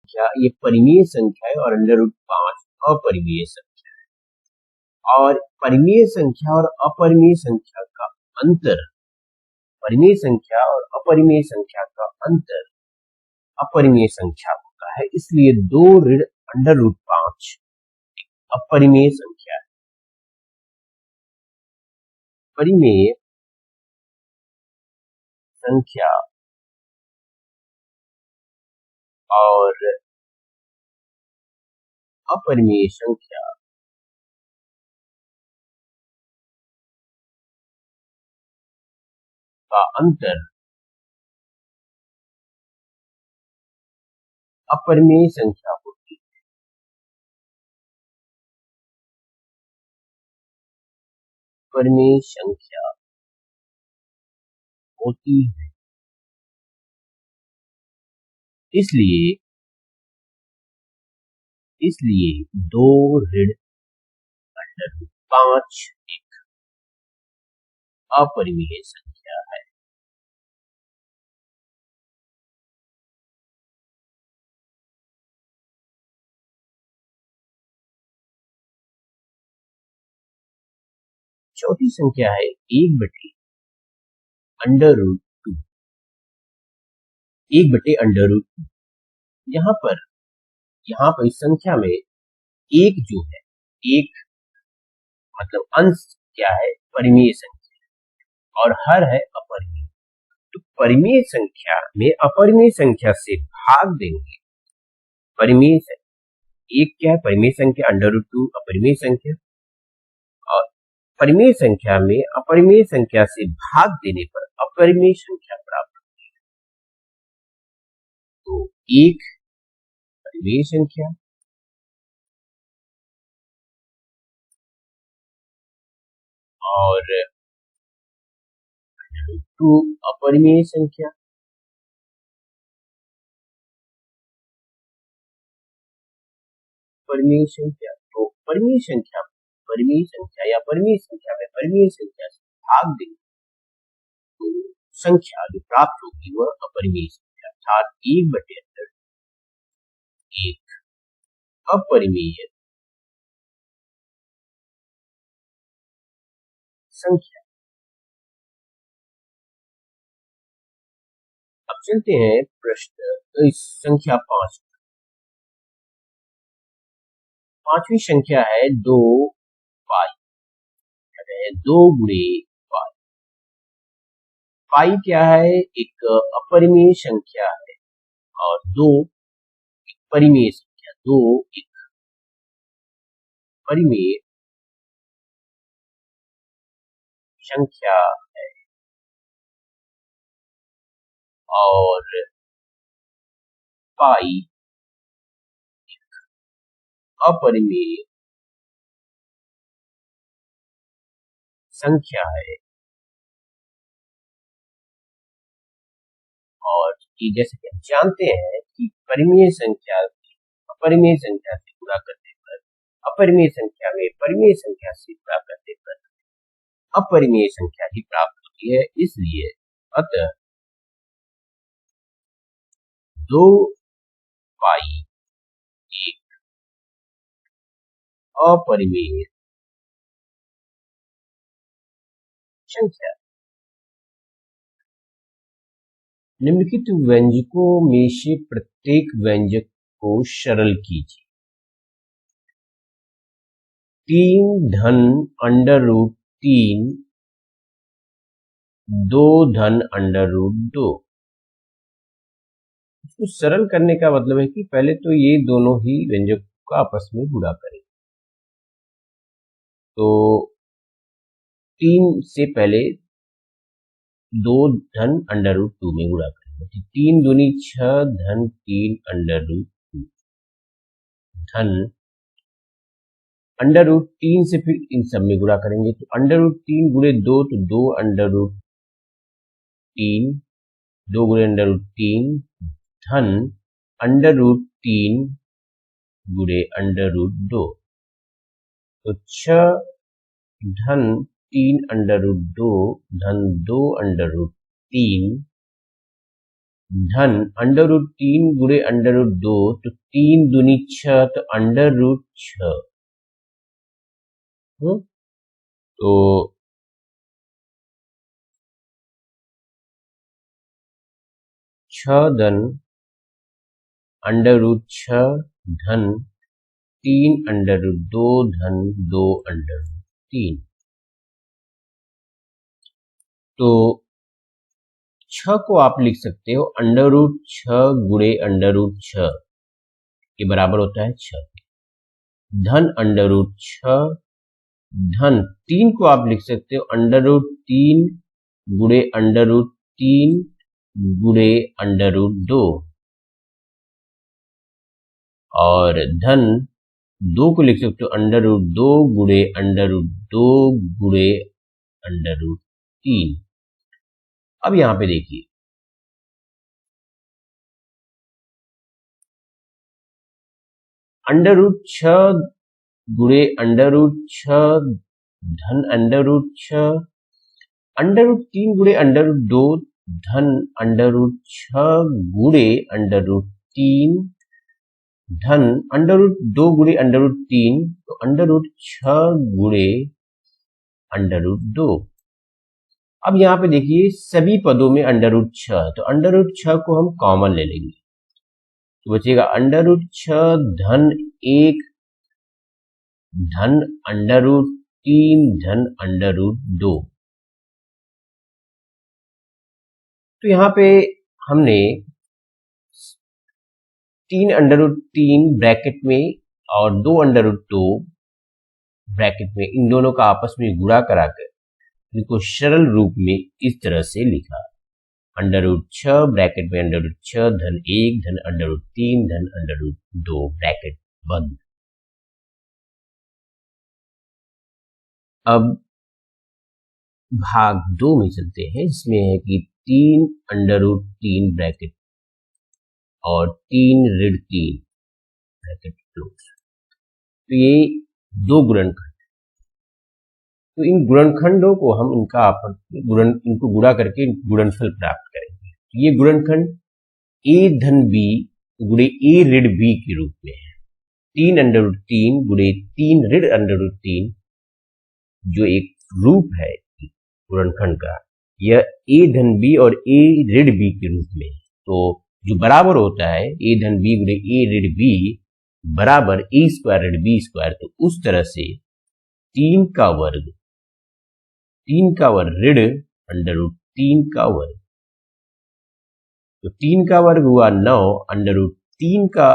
संख्या ये परिमेय संख्या है और अंडर रूट 5 अपरिमेय संख्या है। और परिमेय संख्या और अपरिमेय संख्या का अंतर, परिमेय संख्या और अपरिमेय संख्या का अंतर अपरिमेय संख्या होता है, इसलिए 2 ऋण अंडर रूट 5 अपरिमेय संख्या है। परिमेय संख्या और अपरिमेय संख्या का अंतर अपरिमेय संख्या होती है। परिमेय संख्या होती है, इसलिए 2 ऋण अंडर रूट 5 एक अपरिमेय संख्या है। चौथी संख्या है 1 बटे अंडर रूट 2, 1 बटे अंडर रूट 2। यहाँ पर इस संख्या में एक जो है, एक मतलब अंश क्या है, परिमेय संख्या और हर है अपरिमेय। तो परिमेय संख्या में अपरिमेय संख्या से भाग देंगे। परिमेय एक क्या है, परिमेय संख्या अंडर रूट 2 अपरिमेय संख्या, और परिमेय संख्या में अपरिमेय संख्या से भाग देने पर अपरिमेय संख्या प्राप्त होती है। तो एक परिमेय संख्या और 2 अपरिमेय संख्या। परिमेय संख्या, तो परिमेय संख्या या परिमेय संख्या में परिमेय संख्या से भाग देंगे तो संख्या जो प्राप्त होगी वह अपरिमेय संख्या, अर्थात 1 बटे अंडर 1 अपरिमेय संख्या। अब चलते हैं प्रश्न संख्या 5। पांचवी संख्या है 2 पाई, 2 गुणे पाई। पाई क्या है, एक अपरिमेय संख्या है और 2 एक परिमेय संख्या, 2 एक परिमेय संख्या है और पाई अपरिमेय संख्या है। और कि जैसे कि हम जानते हैं कि परिमेय संख्या अपरिमेय संख्या से गुणा करने पर अपरिमेय संख्या में परिमेय संख्या से गुणा करने पर अपरिमेय संख्या ही प्राप्त होती है, इसलिए अतः 2 पाई एक अपरिमेय संख्या। निम्नलिखित व्यंजकों में से प्रत्येक व्यंजक को सरल कीजिए। 3 धन अंडर रूट 3, 2 धन अंडर रूट 2। इसको सरल करने का मतलब है कि पहले तो ये दोनों ही व्यंजक को आपस में गुणा करें। तो 3 से पहले 2 धन अंडर रूट 2 में गुणा करेंगे, तो 3 दूनी 6 धन 3 अंडर रूट 2 धन अंडर रूट 3 से फिर इन सब में गुणा करेंगे, तो अंडर रूट 3 गुणे 2 तो 2 अंडर रूट 3, 2 गुणे अंडर रूट 3 धन अंडर रूट 3 गुणे अंडर रूट 2, तो 6 धन 3 अंडर रूट 2 धन 2 अंडर रूट 3 धन अंडर रूट 3 गुणे अंडर रूट 2, तो 3 दूनी 6, तो अंडर रूट 6। तो 6 धन अंडर रूट 6 धन 3 अंडर रूट 2 धन 2 अंडर रूट 3। तो 6 को आप लिख सकते हो अंडर रूट 6 गुणे अंडर रूट 6 के बराबर होता है 6। धन अंडर रूट 6 धन 3 को आप लिख सकते हो अंडर रूट 3 गुणे अंडर रूट 3 गुणे अंडर रूट 2, और धन 2 को लिख सकते हो अंडर रूट 2 गुणे अंडर रूट 2 गुणे अंडर रूट 3। अब यहां पे देखिए, अंडर रूट 6 गुणे अंडर रूट 6 धन अंडर रूट 6, अंडर रूट 3 गुणे अंडर रूट 2 धन अंडर रूट 6 गुणे अंडर रूट 3 धन अंडर रूट 2 गुणे अंडर रूट 3, तो अंडर रूट 6 गुणे अंडर रूट 2। अब यहां पे देखिए सभी पदों में अंडर रूट 6, तो अंडर रूट 6 को हम कॉमन ले लेंगे, तो बचेगा अंडर रूट 6 धन 1 धन अंडर रूट 3 धन अंडर रूट 2। तो यहां पे हमने 3 अंडर रूट 3 ब्रैकेट में और 2 अंडर रूट 2 ब्रैकेट में, इन दोनों का आपस में गुणा कराकर इनको सरल रूप में इस तरह से लिखा, अंडर रूट 6 ब्रैकेट में अंडर रूट 6 धन 1 धन अंडर रूट 3 धन अंडर रूट 2 ब्रैकेट बंद। अब भाग 2 में चलते हैं, जिसमें है कि 3 अंडर रूट 3 ब्रैकेट और 3 ऋण 3 ब्रैकेट क्लोज। तो ये दो गुणनखंड, तो इन गुणनखंडों को हम इनको गुणा करके गुणनफल प्राप्त करेंगे। तो ये गुणनखंड a धन b गुणे a ऋण b के रूप में है। 3 अंडर रूट 3 गुणे 3 ऋण अंडर रूट 3 जो एक रूप है गुणनखंड का, यह a धन b और a ऋण b के रूप में है। तो जो बराबर होता है a धन b गुणे a ऋण b बराबर a स्क्वायर ऋण b स्क्वायर। तो उस तरह से 3 का वर्ग ऋण अंडर रूट 3 का वर्ग, तो 3 का वर्ग हुआ 9, अंडर रूट 3 का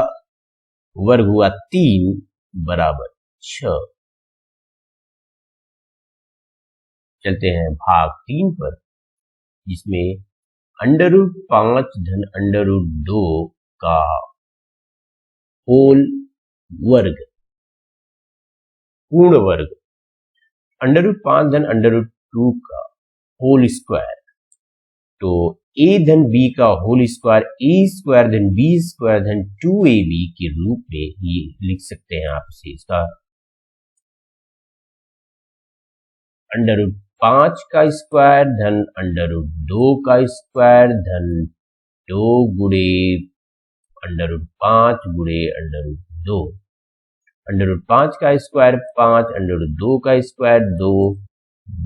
वर्ग हुआ 3 बराबर 6। चलते हैं भाग 3 पर, जिसमें अंडर रूट 5 धन अंडर रूट 2 का होल वर्ग पूर्ण वर्ग, अंडर रूट 5 धन अंडर रूट 2 का होल स्क्वायर। तो a धन b का होल स्क्वायर a स्क्वायर धन b स्क्वायर धन 2ab के रूप में ही लिख सकते हैं आप इसे। इसका अंडर रूट 5 का स्क्वायर धन अंडर रूट 2 का स्क्वायर धन 2 गुणे अंडर रूट 5 गुणे अंडर रूट 2, अंडर रूट 5 का स्क्वायर 5, अंडर रूट 2 का स्क्वायर 2,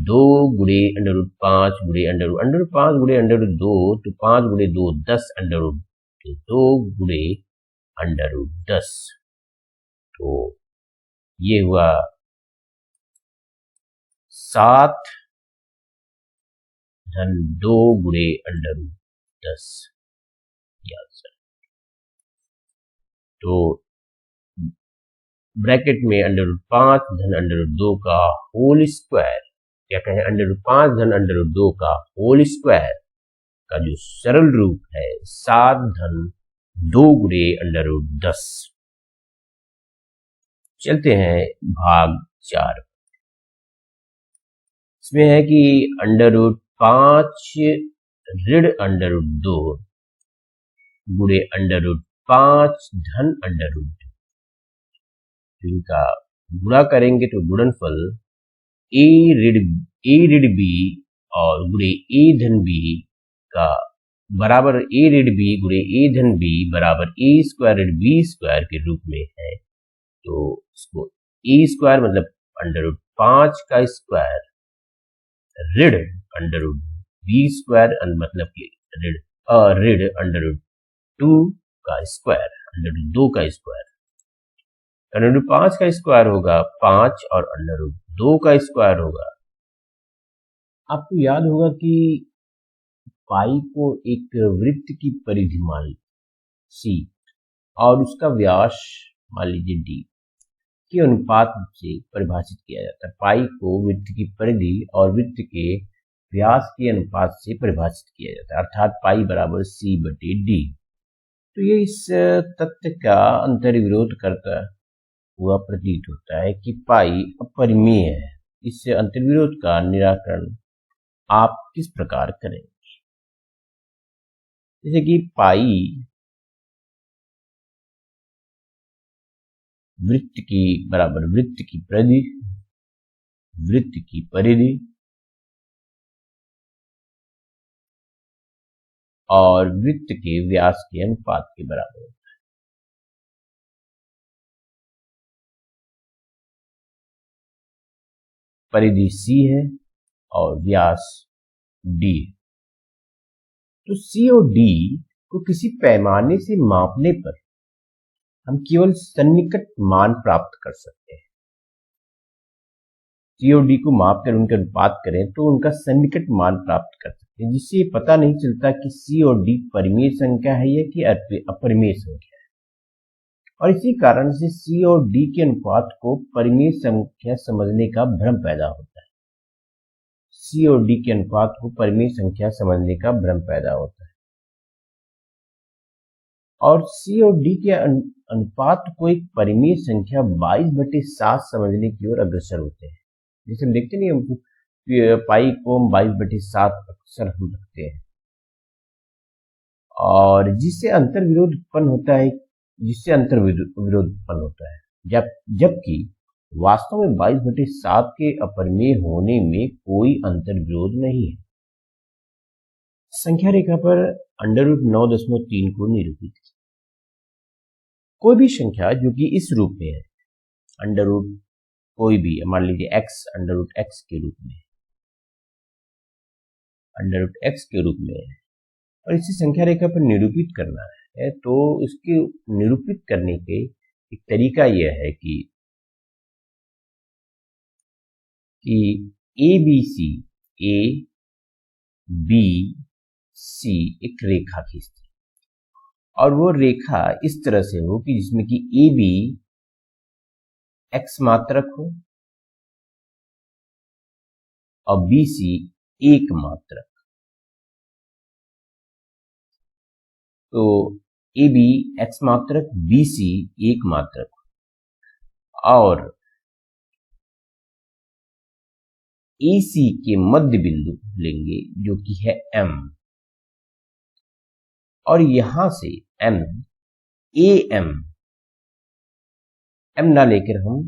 2 गुणे अंडर रूट 5 गुणे अंडर रूट 5 गुणे अंडर रूट 2, तो 5 गुणे 2 10 अंडर रूट 2 गुणे अंडर रूट 10। तो ये हुआ 7 धन 2 गुणे अंडर रूट 10 आंसर। तो ब्रैकेट में अंडर रूट 5 धन अंडर रूट 2 का होल स्क्वायर, क्या कहें, अंडर रूट 5 धन अंडर रूट 2 का होल स्क्वायर का जो सरल रूप है 7 धन 2 गुणे अंडर रूट 10। चलते हैं भाग 4, इसमें है कि अंडर रूट 5 ऋण अंडर रूट 2 गुणे अंडर रूट 5 धन अंडर रूट 2, इनका गुणा करेंगे तो गुणनफल a ऋण b और गुणे a धन b का बराबर ए ऋण बी गुणे ए धन बी बराबर ए स्क्वायर ऋण बी स्क्वायर के रूप में है, तो इसको ए स्क्वायर मतलब √5 का स्क्वायर ऋण बी स्क्वायर मतलब कि ऋण √2 का स्क्वायर √2 का स्क्वायर, √5 का स्क्वायर होगा 5 और √2 का स्क्वायर होगा। आपको याद होगा कि पाई को एक वृत्त की परिधि मान सी और उसका व्यास मान लीजिए डी के अनुपात से परिभाषित किया जाता है। पाई को वृत्त की परिधि और वृत्त के व्यास के अनुपात से परिभाषित किया जाता है, अर्थात पाई बराबर सी बटे डी। तो ये इस तथ्य का अंतर्विरोध करता हुआ प्रतीत होता है कि पाई अपरिमेय है। इस अंतर्विरोध का निराकरण आप किस प्रकार करेंगे? जैसे कि पाई वृत्त की बराबर वृत्त की परिधि और वृत्त के व्यास के अनुपात के बराबर होता है। परिधि सी है और व्यास डी। तो सी और डी को किसी पैमाने से मापने पर हम केवल सन्निकट मान प्राप्त कर सकते हैं। सी और डी को मापकर उनका अनुपात करें तो उनका सन्निकट मान प्राप्त कर सकते हैं, जिससे ये पता नहीं चलता कि सी और डी परिमेय संख्या है या कि अपरिमेय संख्या है। और इसी कारण से सी और डी के अनुपात को परिमेय संख्या समझने का भ्रम पैदा होता है। सी और डी के अनुपात को परिमेय संख्या समझने का भ्रम पैदा होता है और सी और डी के अनुपात को एक परिमेय संख्या 22/7 समझने की ओर अग्रसर होते हैं। जैसे हम देखते नहीं, हमको पाई को हम 22/7 अक्सर हम रखते हैं और जिससे अंतर्विरोध उत्पन्न होता है, जबकि वास्तव में 22/7 के अपरिमेय होने में कोई अंतर्विरोध नहीं है। संख्या रेखा पर √9.3 को निरूपित कोई भी संख्या जो कि इस रूप में है, कोई भी मान लीजिए x √x के रूप में है और इसे संख्या रेखा पर निरूपित करना है, तो इसके निरूपित करने के एक तरीका यह है कि ए बी सी एक रेखा खींचते हैं और वो रेखा इस तरह से हो कि जिसमें कि ए बी x मात्रक हो और बी सी एक मात्रक। तो ए बी x मात्रक, बी सी एक मात्रक और ए सी के मध्य बिंदु लेंगे जो कि है M और यहां से M ना लेकर हम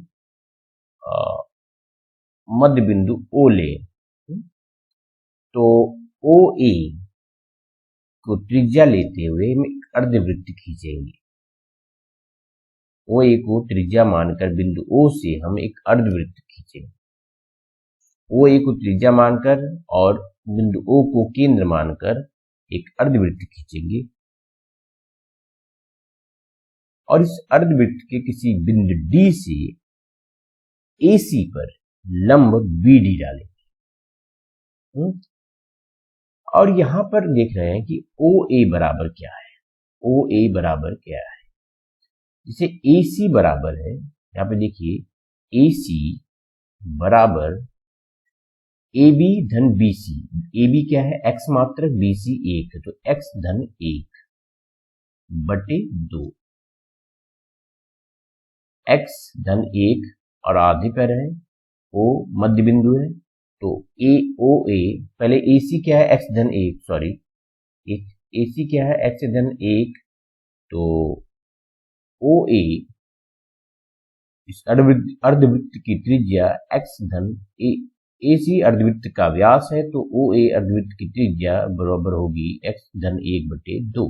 मध्य बिंदु O ले, तो OA को त्रिज्या लेते हुए हम एक अर्धवृत्त खींचेंगे। OA को त्रिज्या मानकर बिंदु O से हम एक अर्धवृत्त खींचेंगे। OA को त्रिज्या मानकर और बिंदु O को केंद्र मानकर एक अर्धवृत्त खींचेंगे और इस अर्धवृत्त के किसी बिंदु D से AC पर लंब BD डालेंगे। और यहां पर देख रहे हैं कि OA बराबर क्या है। जिसे AC बराबर है, यहां पे देखिए AC बराबर AB धन BC। AB क्या है? x मात्रक, BC 1 है, तो x धन 1 बटे 2। x धन 1 और आधे पर है, O मध्य बिंदु है, तो OA पहले AC क्या है? x धन 1, सॉरी AC क्या है? x धन 1, तो OA इस अर्धवृत्त की त्रिज्या x धन AC अर्धवृत्त का व्यास है तो OA अर्धवृत्त की त्रिज्या बराबर होगी x धन 1/2।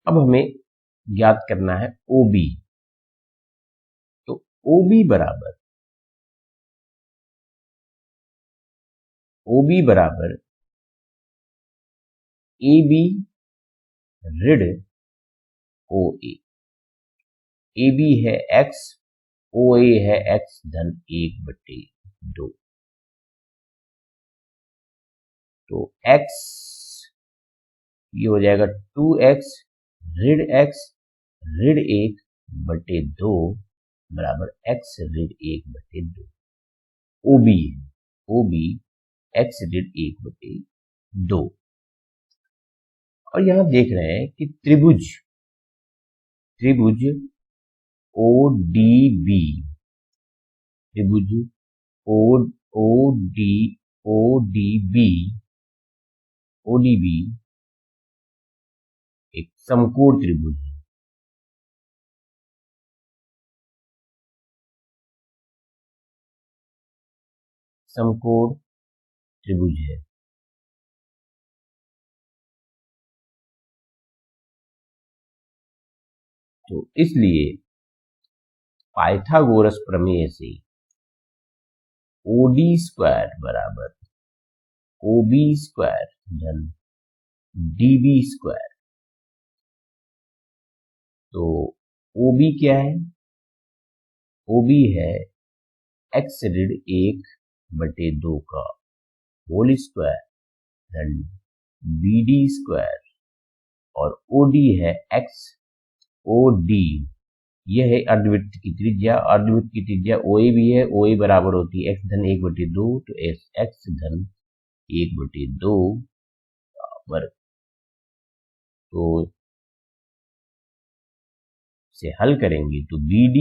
अब हमें ज्ञात करना है OB। तो OB बराबर AB ऋण OA। AB है x, OA है x धन 1/2। तो x ये हो जाएगा 2x ऋण x ऋण 1/2 बराबर x ऋण 1/2। OB x ऋण 1/2। और यहां देख रहे हैं कि त्रिभुज ODB ODB एक समकोण त्रिभुज है। समकोण त्रिभुज है। तो इसलिए पाइथागोरस प्रमेय से OD स्क्वायर बराबर OB स्क्वायर धन DB स्क्वायर। तो OB क्या है? OB है x ऋण 1/2 का होल स्क्वायर धन BD स्क्वायर और OD है x OD यह है अर्धवृत्त की त्रिज्या। अर्धवृत्त की त्रिज्या OA भी है। OA बराबर होती है x धन 1/2 तो x धन 1/2 वर्ग। तो से हल करेंगे तो BD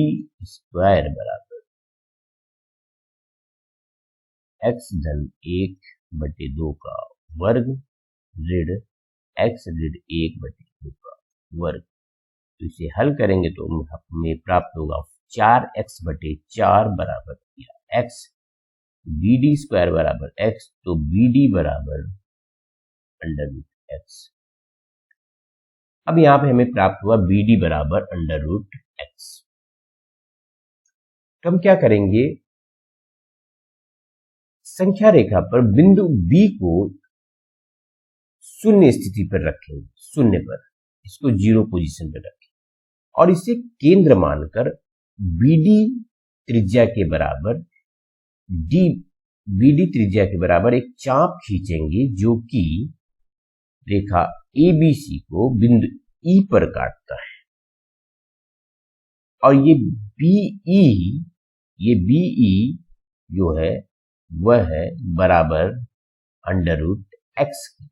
स्क्वायर बराबर x धन 1/2 का वर्ग ऋण x ऋण 1/2 का वर्ग। तो इसे हल करेंगे तो हमें प्राप्त होगा 4x/4 बराबर x। BD स्क्वायर बराबर x तो BD बराबर √x। अब यहां पे हमें प्राप्त हुआ BD बराबर √x। तो हम क्या करेंगे, संख्या रेखा पर बिंदु B को शून्य स्थिति पर रखेंगे, शून्य पर, इसको 0 पोजीशन पर रखें और इसे केंद्र मानकर BD त्रिज्या के बराबर BD त्रिज्या के बराबर एक चाप खींचेंगे जो कि रेखा ABC को बिंदु E पर काटता है। और ये BE जो है वह है बराबर √x की।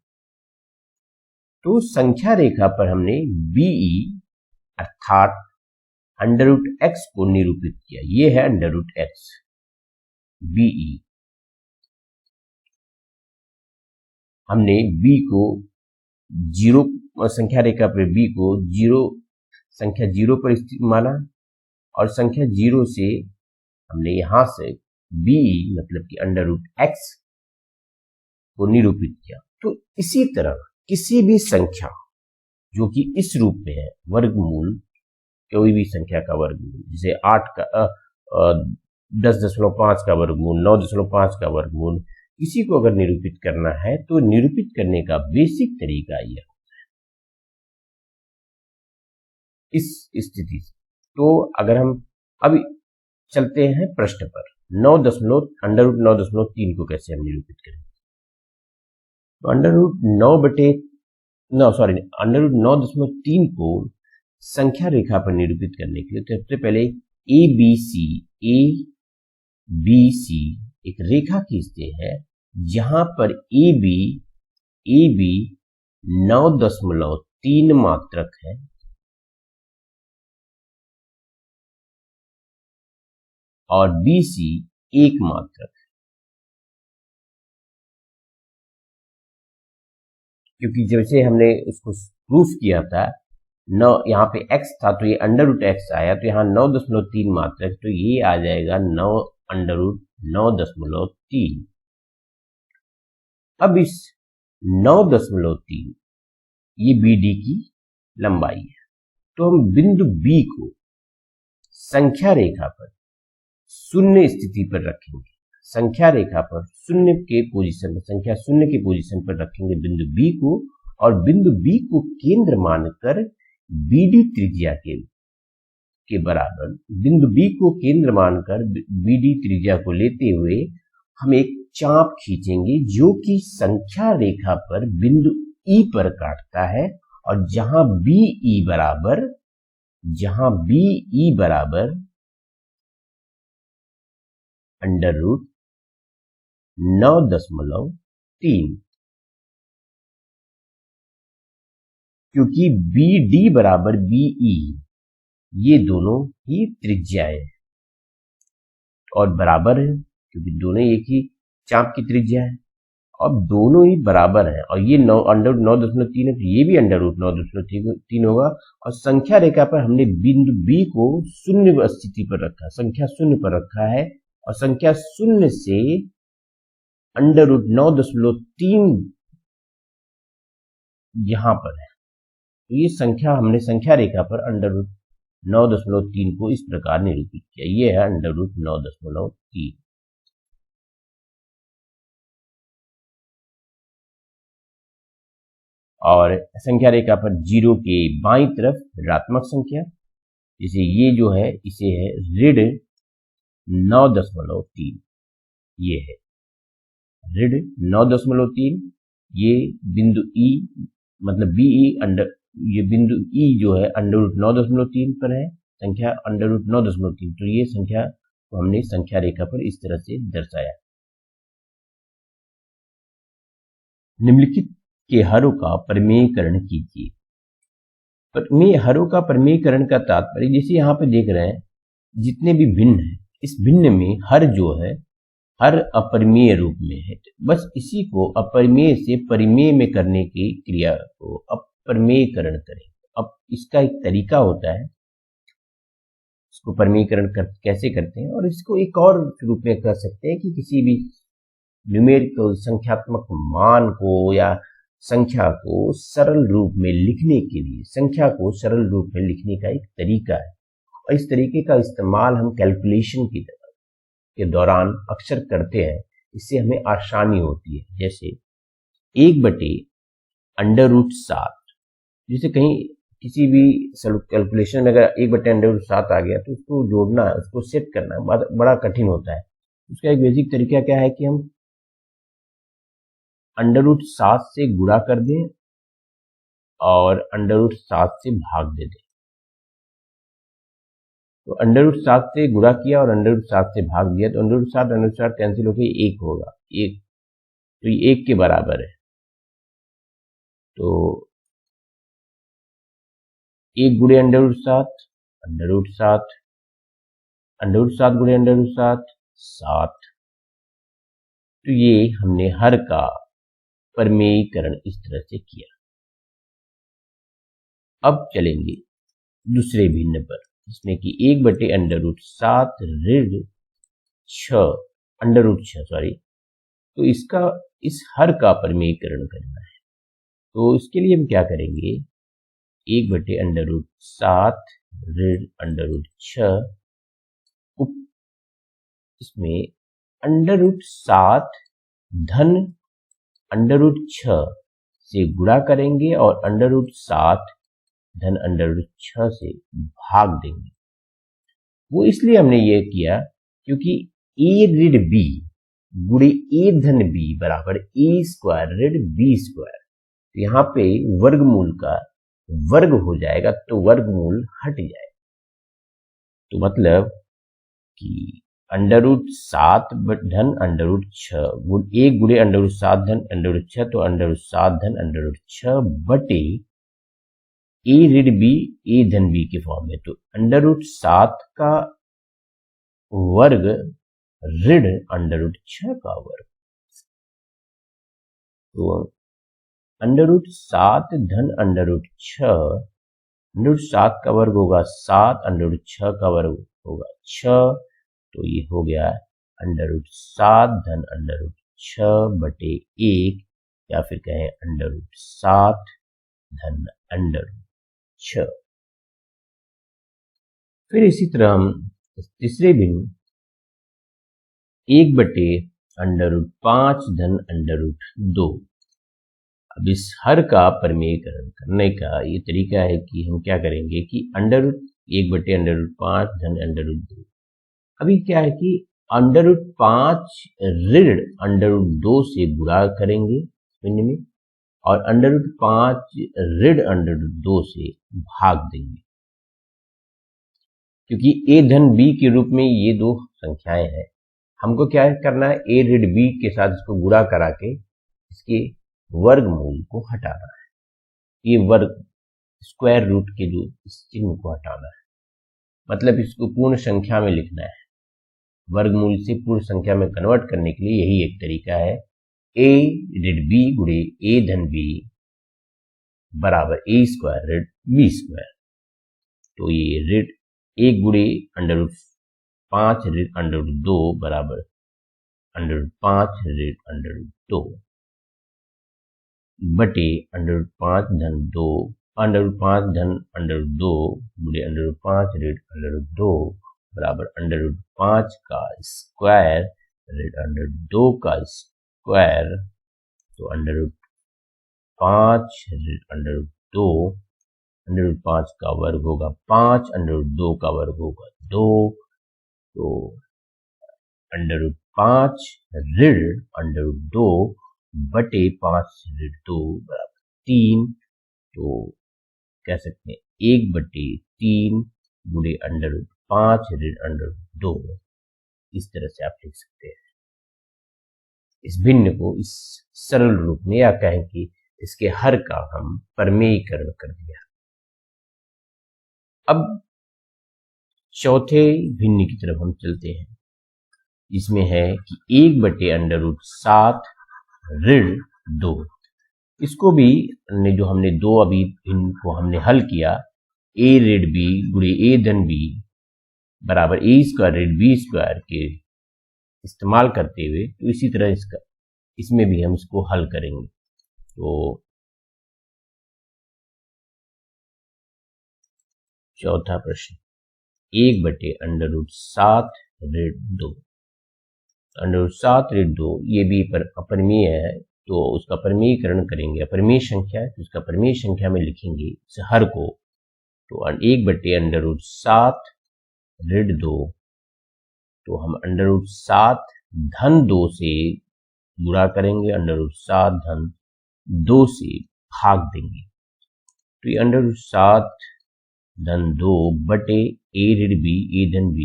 तो संख्या रेखा पर हमने BE अर्थात √x को निरूपित किया। ये है √x BE। हमने B को 0 संख्या रेखा पर B को 0 संख्या 0 पर स्थित माना और संख्या 0 से हमने यहां से BE मतलब कि √x को निरूपित किया। तो इसी तरह किसी भी संख्या जो कि इस रूप में है, वर्गमूल, कोई भी संख्या का वर्गमूल, जैसे 8 का 10.5 का वर्गमूल, 9.5 का वर्गमूल, किसी को अगर निरूपित करना है तो निरूपित करने का बेसिक तरीका यह होता है इस स्थिति से। तो अगर हम अभी चलते हैं प्रश्न पर, √9.3 को कैसे हम निरूपित करेंगे। तो √9.3 को संख्या रेखा पर निरूपित करने के लिए सबसे पहले ABC एक रेखा खींचते हैं जहां पर AB 9.3 मात्रक है और BC 1 मात्रक है। क्योंकि जैसे हमने उसको प्रूफ किया था 9 यहाँ पे x था तो ये अंडर रूट एक्स आया, तो यहाँ 9.3 मात्रक, तो ये आ जाएगा 9 अंडर रूट 9.3। अब इस 9.3 ये BD की लंबाई है, तो हम बिंदु B को संख्या रेखा पर शून्य स्थिति पर रखेंगे। संख्या रेखा पर शून्य के पोजीशन पर, संख्या शून्य के पोजीशन पर रखेंगे बिंदु B को, और बिंदु B को केंद्र मानकर BD त्रिज्या के बराबर, बिंदु B को केंद्र मानकर BD त्रिज्या को लेते हुए हम एक चाप खींचेंगे जो कि संख्या रेखा पर बिंदु E पर काटता है, और जहां BE बराबर अंडर रूट 9.3, क्योंकि BD बराबर BE ये दोनों ही त्रिज्याएं और बराबर है, क्योंकि दोनों एक ही चाप की त्रिज्या है, अब दोनों ही बराबर है, और ये अंडर रूट 9.3 है, तो ये भी अंडर रूट 9.3 होगा। और संख्या रेखा पर हमने बिंदु B को शून्य स्थिति पर रखा, संख्या शून्य पर रखा है, और संख्या शून्य से अंडर रूट 9.3 यहां पर है, तो ये संख्या हमने संख्या रेखा पर अंडर रूट 9.3 को इस प्रकार निरूपित किया, ये है अंडर रूट 9.3। और संख्या रेखा पर 0 के बाईं तरफ ऋणात्मक संख्या, जैसे ये जो है इसे है ऋण 9.3, ये है ऋण 9.3, ये बिंदु E मतलब BE अंडर, ये बिंदु E जो है अंडर रूट 9.3 पर है, संख्या अंडर रूट 9.3, तो ये संख्या को हमने संख्या रेखा पर इस तरह से दर्शाया। निम्नलिखित के हरों का परिमेयीकरण कीजिए। हरों का परिमेयीकरण का तात्पर्य, जैसे यहाँ पे देख रहे हैं जितने भी भिन्न है, इस भिन्न में हर जो है हर अपरिमेय रूप में है, बस इसी को अपरिमेय से परिमेय में करने की क्रिया को अपरिमेयीकरण करें। अब इसका एक तरीका होता है, इसको परिमेयीकरण कैसे करते हैं, और इसको एक और रूप में कर सकते हैं कि किसी भी न्यूमेरिकल संख्यात्मक मान को या संख्या को सरल रूप में लिखने के लिए, संख्या को सरल रूप में लिखने का एक तरीका है, और इस तरीके का इस्तेमाल हम कैलकुलेशन के दौरान अक्सर करते हैं, इससे हमें आसानी होती है। जैसे 1/√7, जैसे कहीं किसी भी कैलकुलेशन में अगर 1/√7 आ गया तो उसको जोड़ना है, उसको सेट करना बड़ा कठिन होता है। उसका एक बेसिक तरीका क्या है कि हम √7 से गुणा कर दें और √7 से भाग दे दें। तो √7 से गुणा किया और √7 से भाग दिया, तो √7 कैंसिल होकर 1 होगा, 1, तो ये 1 के बराबर है। तो 1 गुणे √7 √7, √7 गुणे √7 7, तो ये हमने हर का परिमेयीकरण इस तरह से किया। अब चलेंगे दूसरे भिन्न पर, जिसमें कि 1/√7 ऋण 6 सॉरी, तो इसका इस हर का परिमेयीकरण करना है। तो इसके लिए हम क्या करेंगे, 1/√7 ऋण √6, इसमें √7 धन √6 से गुणा करेंगे और √7 धन √6 से भाग देंगे। वो इसलिए हमने ये किया क्योंकि a ऋण b गुणे a धन b बराबर a² ऋण b², तो यहाँ पे वर्गमूल का वर्ग हो जाएगा, तो वर्गमूल हट जाएगा। तो मतलब कि √7 धन √6 1 गुणे √7 धन √6, तो √7 धन √6 बटे a ऋण b a धन b के फॉर्म में, तो √7 का वर्ग ऋण √6 का वर्ग, तो √7 धन √6 अंडर रूट 7 का वर्ग होगा 7, अंडर रूट 6 का वर्ग होगा 6, तो ये हो गया अंडर रूट 7 धन अंडर रूट 6 बटे 1, या फिर कहें अंडर रूट 7 धन अंडर रूट 6। फिर इसी तरह हम तीसरे भिन्न 1 बटे अंडर रूट 5 धन अंडर रूट 2। अब इस हर का परिमेयकरण करने का ये तरीका है कि हम क्या करेंगे कि अंडर रूट 1 बटे अंडर रूट 5 धन अंडर रूट 2। अभी क्या है कि अंडर रूट 5 ऋण अंडर रूट 2 से गुणा करेंगे भिन्न में, और अंडर रूट 5 ऋण अंडर रूट 2 से भाग देंगे, क्योंकि a धन b के रूप में ये दो संख्याएं हैं। हमको क्या करना है, a ऋण b के साथ इसको गुणा करा के इसके वर्गमूल को हटाना है। ये वर्ग स्क्वायर रूट के जो इस चिन्ह को हटाना है, मतलब इसको पूर्ण संख्या में लिखना है। वर्गमूल से पूर्ण संख्या में कन्वर्ट करने के लिए यही एक तरीका है। a ऋण b गुणे a धन b बराबर a स्क्वायर ऋण b स्क्वायर। तो ये ऋण 1 गुणे अंडर रूट 5 ऋण अंडर रूट 2 बराबर अंडर रूट 5 ऋण अंडर रूट 2 बटे अंडर रूट 5 धन 2 अंडर रूट 5 धन अंडर रूट 2 गुणे अंडर रूट 5 ऋण अंडर रूट 2 बराबर अंडर रूट 5 का स्क्वायर ऋण अंडर रूट 2 का स्क्वायर। तो अंडर रूट 5 ऋण अंडर रूट 2, अंडर रूट 5 का वर्ग होगा 5, अंडर रूट 2 का वर्ग होगा 2, तो अंडर रूट 5 ऋण अंडर रूट 2 बटे 5 ऋण 2 बराबर 3। तो कह सकते हैं 1 बटे 3 गुणे अंडर रूट 5 ऋण अंडर रूट 2। इस तरह से आप लिख सकते हैं इस भिन्न को इस सरल रूप में, या कहें कि इसके हर का हम परिमेयीकरण कर दिया। अब चौथे भिन्न की तरफ हम चलते हैं, जिसमें है कि 1 बटे अंडर रूट 7 ऋण 2। इसको भी जो हमने दो अभी भिन्न को हमने हल किया, a ऋण b गुणे a धन b बराबर a स्क्वायर ऋण b स्क्वायर के इस्तेमाल करते हुए, तो इसी तरह इसमें भी हम इसको हल करेंगे। तो चौथा प्रश्न 1 बटे अंडर रूट 7 ऋण 2। अंडर रूट 7 ऋण 2 ये भी अपरिमेय है, तो उसका परिमेयीकरण करेंगे। अपरिमेय संख्या है तो उसका परिमेय संख्या में लिखेंगे इस हर को। तो 1 बटे अंडर रूट 7 ऋण 2, तो हम अंडर रूट 7 धन 2 से गुणा करेंगे, अंडर रूट 7 धन 2 से भाग देंगे। तो ये अंडर रूट 7 धन 2 बटे a ऋण b a धन b,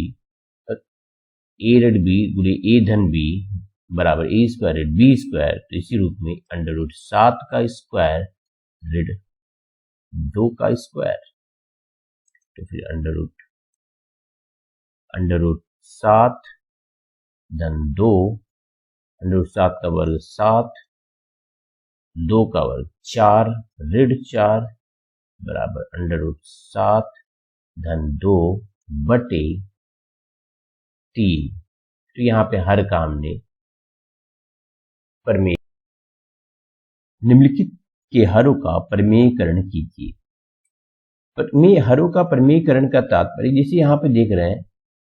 a ऋण b गुणे a धन b बराबर a स्क्वायर ऋण b स्क्वायर। तो इसी रूप में अंडर रूट 7 का स्क्वायर ऋण 2 का स्क्वायर। तो फिर अंडर रूट 7 धन 2, अंडर रूट 7 का वर्ग 7, 2 का वर्ग 4 ऋण 4 बराबर अंडर रूट 7 धन 2 बटे 3। तो यहाँ पे हर का हमने परिमेय, निम्नलिखित के हरों का परिमेयीकरण कीजिए। हरों का परिमेयीकरण का तात्पर्य, जैसे यहाँ पे देख रहे हैं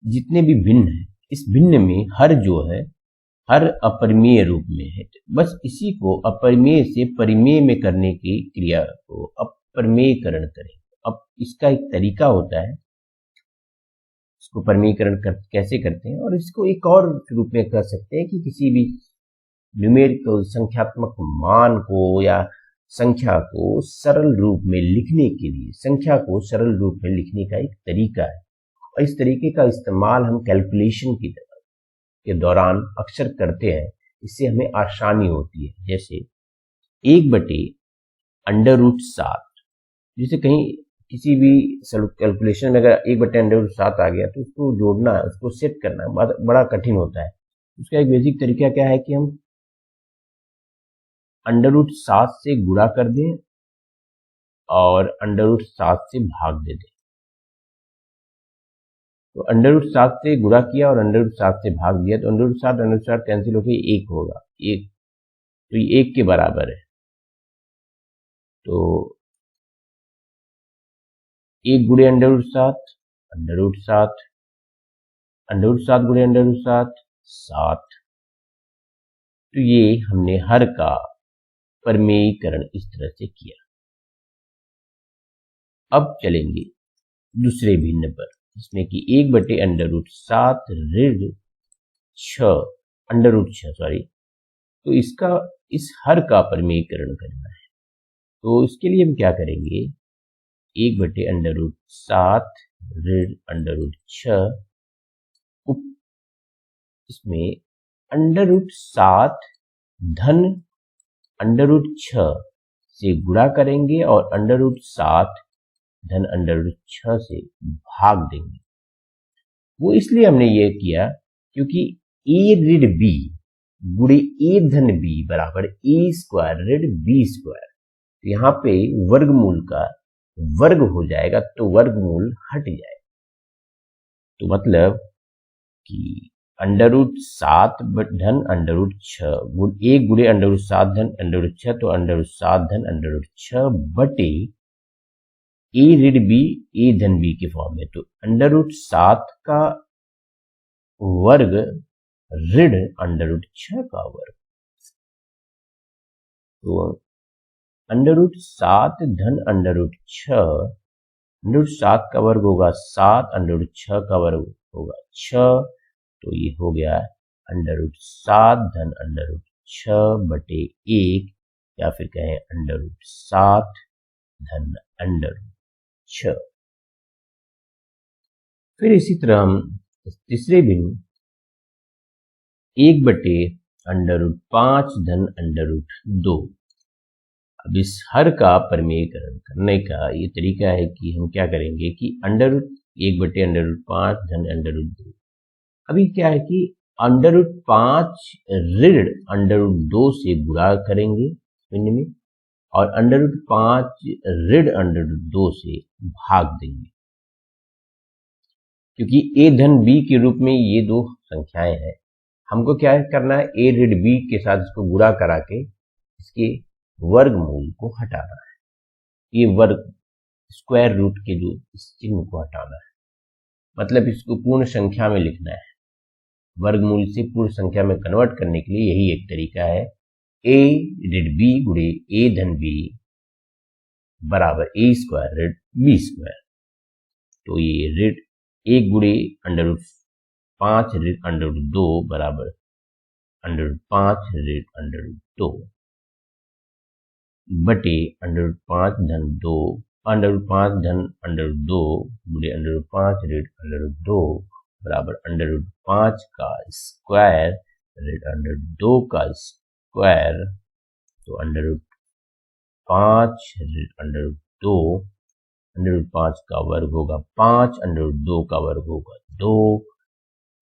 जितने भी भिन्न है, इस भिन्न में हर जो है हर अपरिमेय रूप में है। बस इसी को अपरिमेय से परिमेय में करने की क्रिया को अपरिमेयीकरण करें। अब इसका एक तरीका होता है, इसको परिमेयीकरण कैसे करते हैं, और इसको एक और रूप में कर सकते हैं कि किसी भी न्यूमेरिकल संख्यात्मक मान को या संख्या को सरल रूप में लिखने के लिए, संख्या को सरल रूप में लिखने का एक तरीका है, और इस तरीके का इस्तेमाल हम कैलकुलेशन के दौरान अक्सर करते हैं। इससे हमें आसानी होती है। जैसे 1 बटे अंडर रूट 7, जैसे कहीं किसी भी कैलकुलेशन में अगर 1 बटे अंडर रूट 7 आ गया तो उसको जोड़ना है, उसको सेट करना बड़ा कठिन होता है। उसका एक बेसिक तरीका क्या है कि हम अंडर रूट 7 से गुणा कर दें और अंडर रूट 7 से भाग दे दें। तो अंडर रूट 7 से गुणा किया और अंडर रूट 7 से भाग दिया, तो अंडर रूट 7 कैंसिल होकर 1 होगा, 1, तो ये 1 के बराबर है। तो 1 गुणे under root 7, under root 7, under root 7 गुणे अंडर रूट 7, 7। तो ये हमने हर का परमेयीकरण इस तरह से किया। अब चलेंगे दूसरे भिन्न पर, जिसमें कि 1 बटे अंडर रूट 7 ऋण 6 अंडर रूट 6 सॉरी, तो इसका इस हर का परमेयीकरण करना है। तो इसके लिए हम क्या करेंगे, 1 बटे अंडर रूट 7 ऋण अंडर रूट 6, इसमें अंडर रूट 7 धन अंडर रूट 6 से गुणा करेंगे और अंडर रूट 7 धन अंडर रूट 6 से भाग देंगे। वो इसलिए हमने ये किया क्योंकि ए ऋण बी गुणे ए धन बी बराबर ए स्क्वायर ऋण बी स्क्वायर। तो यहाँ पे वर्गमूल का वर्ग हो जाएगा, तो वर्गमूल हट जाएगा। तो मतलब कि अंडर रूट 7 धन अंडर रूट 6 1 गुणे अंडर रूट 7 धन अंडर रूट 6, तो अंडर रूट 7 धन अंडर रूट 6 बटे ए ऋण बी ए धन बी के फॉर्म में। तो अंडर रूट 7 का वर्ग ऋण अंडर रूट 6 का वर्ग, तो अंडर रूट 7 धन अंडर रूट 6, अंडर रूट 7 का वर्ग होगा 7, अंडर रूट 6 का वर्ग होगा 6, तो ये हो गया अंडर रूट 7 धन अंडर रूट 6 बटे 1, या फिर कहें अंडर रूट 7 धन अंडर रूट 6। फिर इसी तरह हम तीसरे भिन्न 1 बटे अंडर रूट 5 धन अंडर रूट 2। अब इस हर का परमेयीकरण करने का ये तरीका है कि हम क्या करेंगे कि अंडर रूट 1 बटे अंडर रूट 5 धन अंडर रूट 2। अभी क्या है कि अंडर रूट 5 ऋण अंडर रूट 2 से गुणा करेंगे शून्य में, और अंडर रूट 5 ऋण अंडर रूट 2 से भाग देंगे। क्योंकि ए धन बी के रूप में ये दो संख्याएं हैं, हमको क्या करना है, ए ऋण बी के साथ इसको गुणा करा के इसके वर्गमूल को हटाना है। ये वर्ग स्क्वायर रूट के जो इस चिन्ह को हटाना है, मतलब इसको पूर्ण संख्या में लिखना है। वर्गमूल से पूर्ण संख्या में कन्वर्ट करने के लिए यही एक तरीका है। ए ऋण बी गुणे ए धन बी बराबर ए स्क्वायर ऋण बी स्क्वायर। तो ये ऋण 1 गुणे अंडर रूट 5 ऋण अंडर रूट 2 बराबर अंडर रूट 5 ऋण अंडर रूट 2 बटे अंडर रूट 5 धन 2 अंडर रूट 5 धन अंडर रूट 2 गुणे अंडर रूट 5 ऋण अंडर रूट 2 बराबर अंडर रूट 5 का स्क्वायर ऋण अंडर रूट 2 का स्क्वायर। तो अंडर रूट 5 ऋण अंडर रूट 2, अंडर रूट 5 का वर्ग होगा 5, अंडर रूट 2 का वर्ग होगा 2,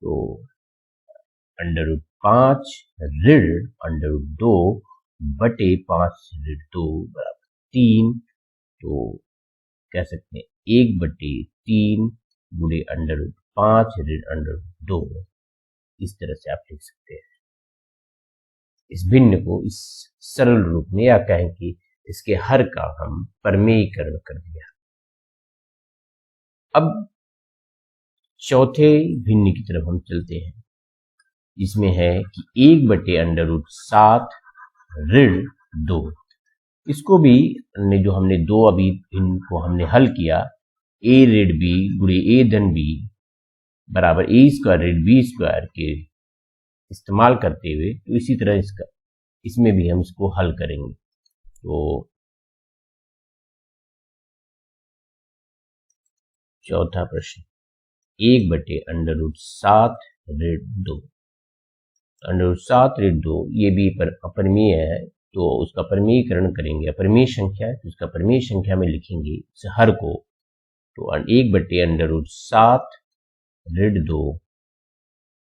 तो अंडर रूट 5 ऋण अंडर रूट 2 बटे 5 ऋण 2 बराबर 3। तो कह सकते हैं 1 बटे 3 गुणे अंडर रूट 5 ऋण अंडर रूट 2, इस तरह से आप लिख सकते हैं इस भिन्न को इस सरल रूप में, या कहें कि इसके हर का हम परमेयीकरण कर दिया। अब चौथे भिन्न की तरफ हम चलते हैं, इसमें है कि 1 बटे अंडर रूट 7 ऋण 2। इसको भी जो हमने दो अभी भिन्न को हमने हल किया, ए ऋण बी गुणे ए धन बी बराबर ए स्क्वायर ऋण बी स्क्वायर के इस्तेमाल करते हुए, तो इसी तरह इसमें भी हम इसको हल करेंगे। तो चौथा प्रश्न 1 बटे अंडर रूट 7 ऋण 2। अंडर रूट 7 ऋण 2 ये भी अपरिमेय है, तो उसका परमेयीकरण करेंगे। अपरिमेय संख्या है तो उसका परमेय संख्या में लिखेंगे इस हर को। तो 1 बटे अंडर रूट 7 ऋण 2,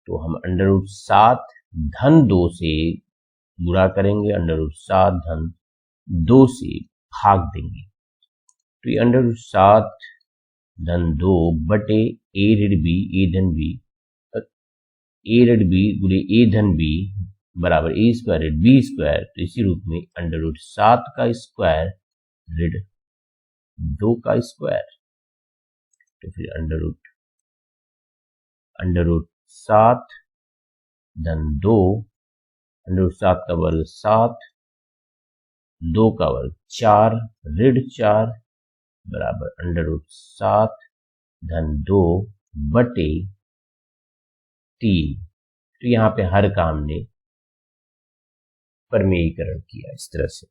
तो हम अंडर रूट 7 धन 2 से गुणा करेंगे, अंडर रूट 7 धन 2 से भाग देंगे। तो ये अंडर रूट 7 धन 2 बटे ए ऋण बी ए धन बी, ए ऋण बी गुणे ए धन बी बराबर ए स्क्वायर बी स्क्वायर। तो इसी रूप में अंडर रूट 7 का स्क्वायर ऋण 2 का स्क्वायर। तो फिर अंडर रूट 7 धन 2, अंडर रूट 7 का वर्ग 7, 2 का वर्ग 4 ऋण 4 बराबर अंडर रूट 7 धन 2 बटे 3। तो यहाँ पे हर काम ने परिमेयीकरण किया इस तरह से।